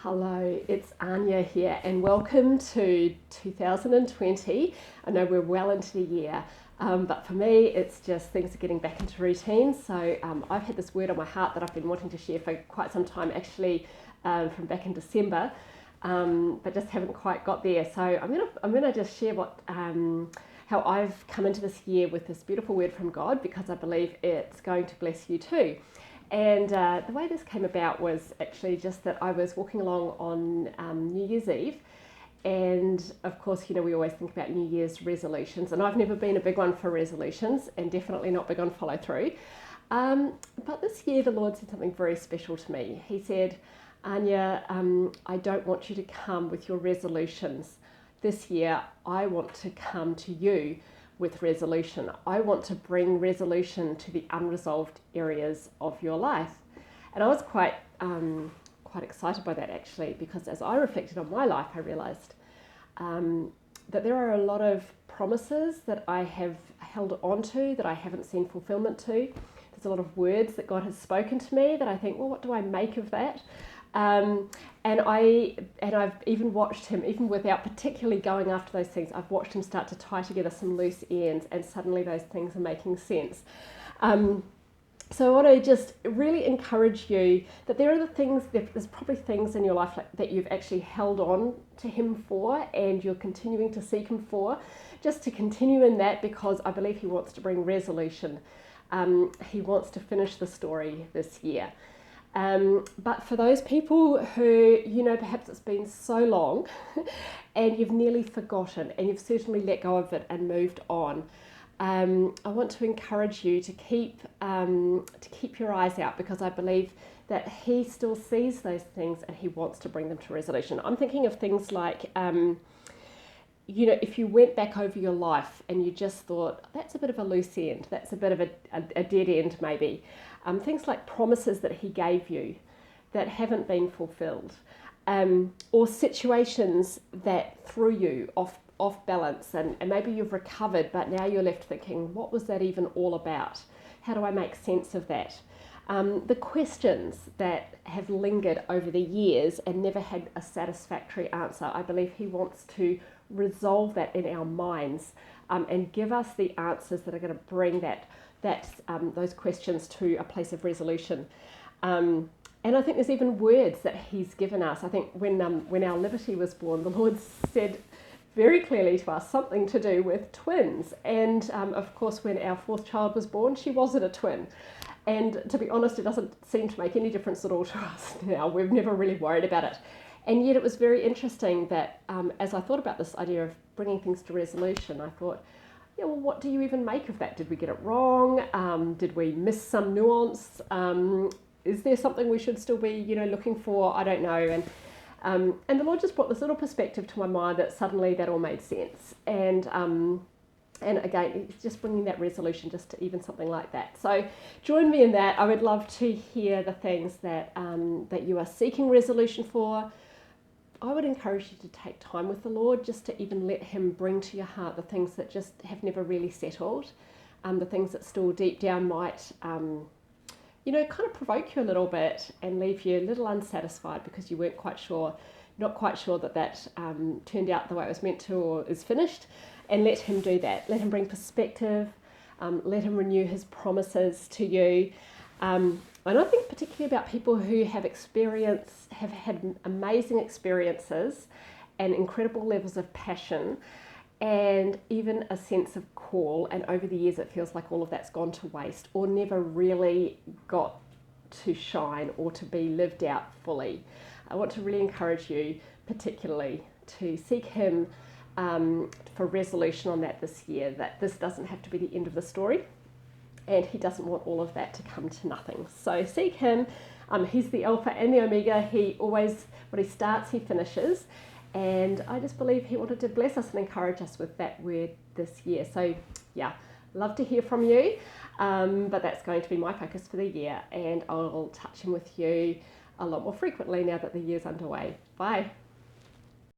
Hello, it's Anya here, and welcome to 2020. I know we're well into the year, but for me, it's just things are getting back into routine. So I've had this word on my heart that I've been wanting to share for quite some time, actually, from back in December, but just haven't quite got there. So I'm gonna just share how I've come into this year with this beautiful word from God, because I believe it's going to bless you too. And the way this came about was actually just that I was walking along on New Year's Eve. And of course, we always think about New Year's resolutions. And I've never been a big one for resolutions, and definitely not big on follow through. But this year, the Lord said something very special to me. He said, Anya, I don't want you to come with your resolutions. This year, I want to come to you with resolution. I want to bring resolution to the unresolved areas of your life. And I was quite excited by that, actually, because as I reflected on my life, I realized that there are a lot of promises that I have held on to that I haven't seen fulfillment to. There's a lot of words that God has spoken to me that I think, well, what do I make of that? And I've even watched him, even without particularly going after those things, I've watched him start to tie together some loose ends, and suddenly those things are making sense. So I want to just really encourage you that there's probably things in your life that you've actually held on to him for, and you're continuing to seek him for, just to continue in that, because I believe he wants to bring resolution. He wants to finish the story this year. But for those people who, perhaps it's been so long and you've nearly forgotten, and you've certainly let go of it and moved on, I want to encourage you to keep your eyes out, because I believe that he still sees those things and he wants to bring them to resolution. I'm thinking of things like, if you went back over your life and you just thought, that's a bit of a loose end, that's a bit of a dead end maybe. Things like promises that he gave you that haven't been fulfilled, or situations that threw you off balance, and maybe you've recovered, but now you're left thinking, what was that even all about? How do I make sense of that? The questions that have lingered over the years and never had a satisfactory answer, I believe he wants to resolve that in our minds, and give us the answers that are going to bring those questions to a place of resolution. And I think there's even words that he's given us. I think when our Liberty was born, the Lord said very clearly to us something to do with twins. And of course, when our fourth child was born, she wasn't a twin. And to be honest, it doesn't seem to make any difference at all to us now. We've never really worried about it. And yet it was very interesting that as I thought about this idea of bringing things to resolution, I thought, yeah, well, what do you even make of that? Did we get it wrong? Did we miss some nuance? Is there something we should still be, looking for? I don't know. And the Lord just brought this little perspective to my mind that suddenly that all made sense. And again, it's just bringing that resolution just to even something like that. So join me in that. I would love to hear the things that you are seeking resolution for. I would encourage you to take time with the Lord, just to even let him bring to your heart the things that just have never really settled, the things that still deep down might, kind of provoke you a little bit and leave you a little unsatisfied because you weren't not quite sure that turned out the way it was meant to or is finished. And let him do that. Let him bring perspective. Let him renew his promises to you. And I think particularly about people who have had amazing experiences and incredible levels of passion, and even a sense of call, and over the years it feels like all of that's gone to waste or never really got to shine or to be lived out fully. I want to really encourage you particularly to seek him for resolution on that this year, that this doesn't have to be the end of the story. And he doesn't want all of that to come to nothing. So seek him. He's the Alpha and the Omega. He always, when he starts, he finishes. And I just believe he wanted to bless us and encourage us with that word this year. So yeah, love to hear from you. But that's going to be my focus for the year. And I'll touch in with you a lot more frequently now that the year's underway. Bye.